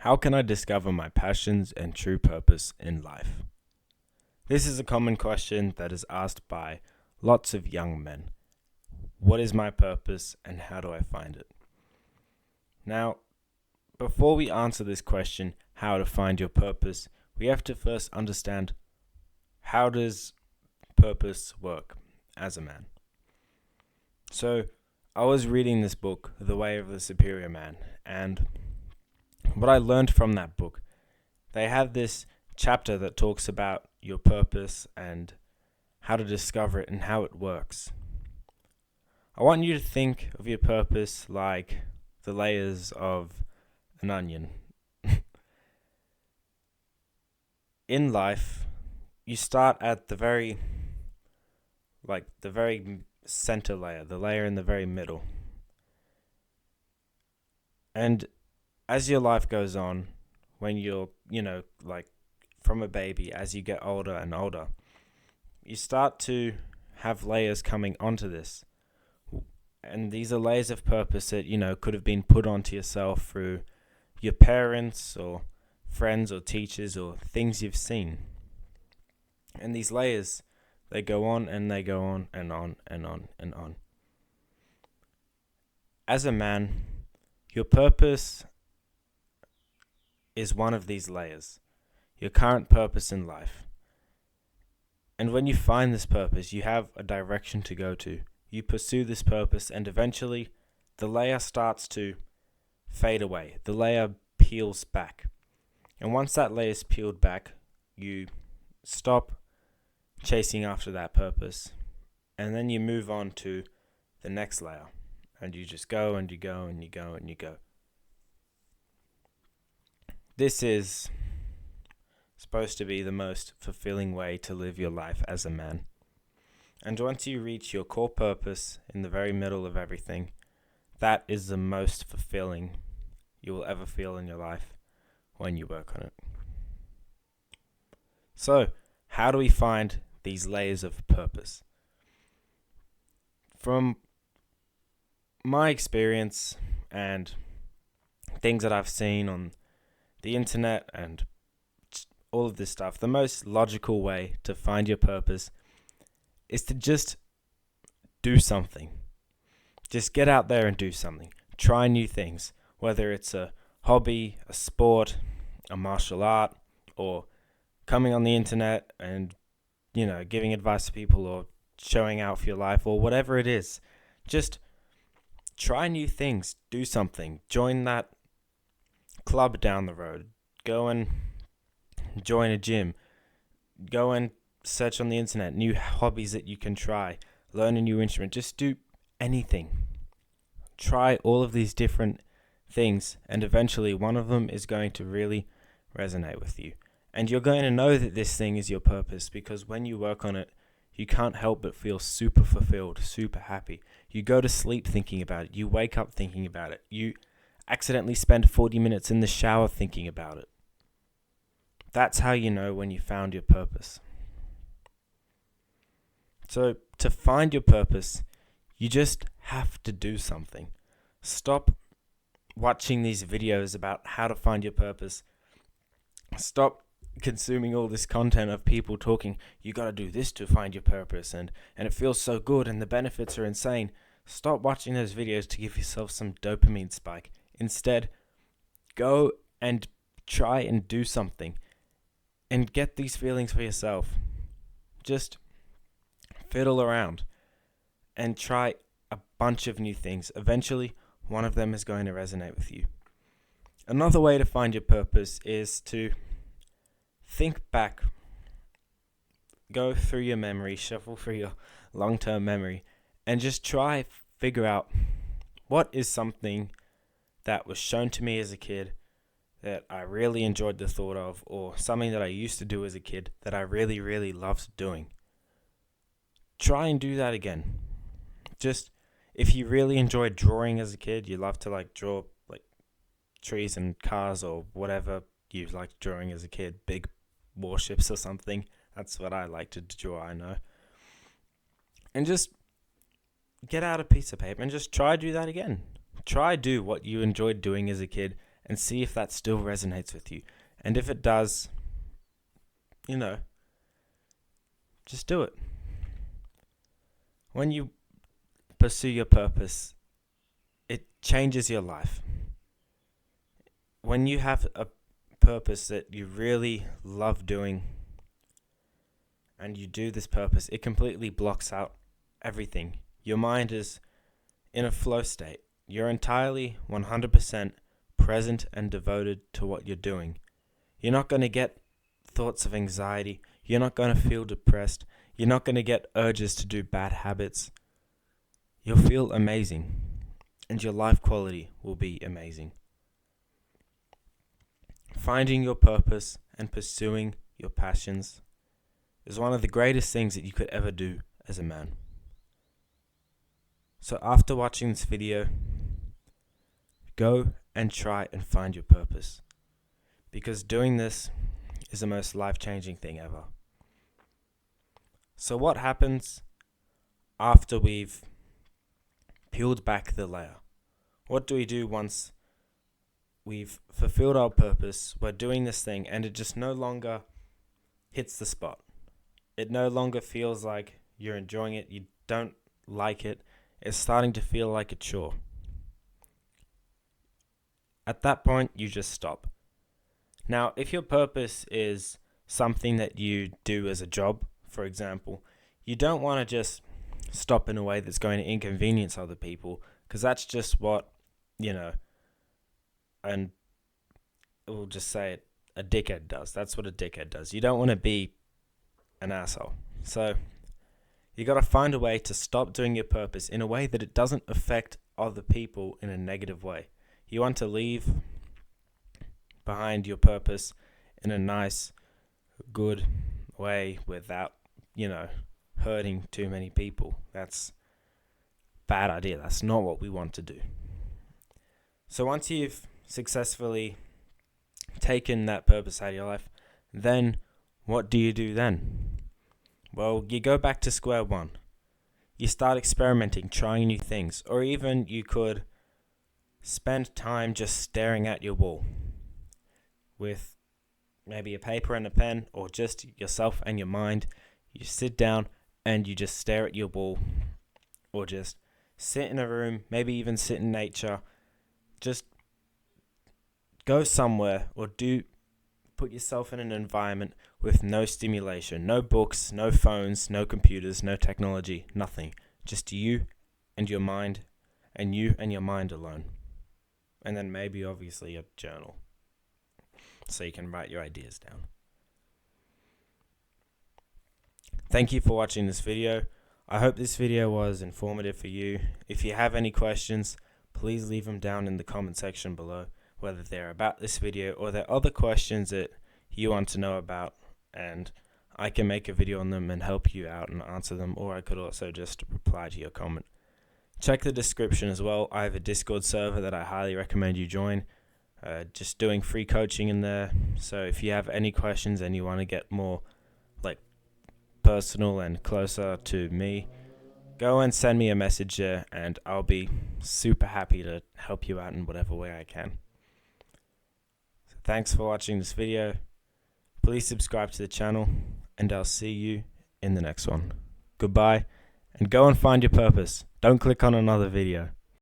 How can I discover my passions and true purpose in life? This is a common question that is asked by lots of young men. What is my purpose and how do I find it? Now, before we answer this question, how to find your purpose, we have to first understand, how does purpose work as a man? So, I was reading this book, The Way of the Superior Man, and what I learned from that book, they have this chapter that talks about your purpose and how to discover it and how it works. I want you to think of your purpose like the layers of an onion. In life, you start at the very center layer, the layer in the very middle. And as your life goes on, when you're, from a baby, as you get older and older, you start to have layers coming onto this. And these are layers of purpose that, could have been put onto yourself through your parents or friends or teachers or things you've seen. And these layers, they go on and they go on and on and on and on. As a man, your purpose is one of these layers, your current purpose in life. And when you find this purpose, you have a direction to go to. You pursue this purpose, and eventually the layer starts to fade away. The layer peels back. And once that layer is peeled back, you stop chasing after that purpose. And then you move on to the next layer. And you just go and you go and you go and you go. This is supposed to be the most fulfilling way to live your life as a man. And once you reach your core purpose in the very middle of everything, that is the most fulfilling you will ever feel in your life when you work on it. So, how do we find these layers of purpose? From my experience and things that I've seen on the internet and all of this stuff, the most logical way to find your purpose is to just do something. Just get out there and do something. Try new things, whether it's a hobby, a sport, a martial art, or coming on the internet and, giving advice to people or showing out for your life or whatever it is. Just try new things. Do something. Join that club down the road. Go and join a gym. Go and search on the internet new hobbies that you can try. Learn a new instrument. Just do anything. Try all of these different things, and eventually one of them is going to really resonate with you. And you're going to know that this thing is your purpose, because when you work on it, you can't help but feel super fulfilled, super happy. You go to sleep thinking about it. You wake up thinking about it. You accidentally spend 40 minutes in the shower thinking about it. That's how you know when you found your purpose. So, to find your purpose, you just have to do something. Stop watching these videos about how to find your purpose. Stop consuming all this content of people talking, you gotta do this to find your purpose, and it feels so good and the benefits are insane. Stop watching those videos to give yourself some dopamine spike. Instead, go and try and do something and get these feelings for yourself. Just fiddle around and try a bunch of new things. Eventually, one of them is going to resonate with you. Another way to find your purpose is to think back. Go through your memory, shuffle through your long-term memory, and just try figure out what is something that was shown to me as a kid that I really enjoyed the thought of, or something that I used to do as a kid that I really, really loved doing. Try and do that again. Just, if you really enjoyed drawing as a kid, you love to draw trees and cars or whatever you liked drawing as a kid, big warships or something. That's what I like to draw, I know. And just get out a piece of paper and just try do that again. Try do what you enjoyed doing as a kid and see if that still resonates with you. And if it does, just do it. When you pursue your purpose, it changes your life. When you have a purpose that you really love doing and you do this purpose, it completely blocks out everything. Your mind is in a flow state. You're entirely 100% present and devoted to what you're doing. You're not going to get thoughts of anxiety. You're not going to feel depressed. You're not going to get urges to do bad habits. You'll feel amazing, and your life quality will be amazing. Finding your purpose and pursuing your passions is one of the greatest things that you could ever do as a man. So after watching this video, go and try and find your purpose, because doing this is the most life-changing thing ever. So what happens after we've peeled back the layer? What do we do once we've fulfilled our purpose? We're doing this thing and it just no longer hits the spot. It no longer feels like you're enjoying it. You don't like it. It's starting to feel like a chore. At that point, you just stop. Now, if your purpose is something that you do as a job, for example, you don't want to just stop in a way that's going to inconvenience other people, because that's just what, and we'll just say it, a dickhead does. That's what a dickhead does. You don't want to be an asshole. So you got to find a way to stop doing your purpose in a way that it doesn't affect other people in a negative way. You want to leave behind your purpose in a nice, good way without, hurting too many people. That's a bad idea. That's not what we want to do. So once you've successfully taken that purpose out of your life, then what do you do then? Well, you go back to square one. You start experimenting, trying new things, or even you could spend time just staring at your wall with maybe a paper and a pen, or just yourself and your mind. You sit down and you just stare at your wall, or just sit in a room, maybe even sit in nature. Just go somewhere or put yourself in an environment with no stimulation, no books, no phones, no computers, no technology, nothing. Just you and your mind, and you and your mind alone. And then maybe obviously a journal, so you can write your ideas down. Thank you for watching this video. I hope this video was informative for you. If you have any questions, please leave them down in the comment section below, whether they're about this video or there are other questions that you want to know about, and I can make a video on them and help you out and answer them, or I could also just reply to your comment. Check the description as well. I have a Discord server that I highly recommend you join. Just doing free coaching in there. So if you have any questions and you want to get more personal and closer to me, go and send me a message there, and I'll be super happy to help you out in whatever way I can. So thanks for watching this video. Please subscribe to the channel, and I'll see you in the next one. Goodbye, and go and find your purpose. Don't click on another video.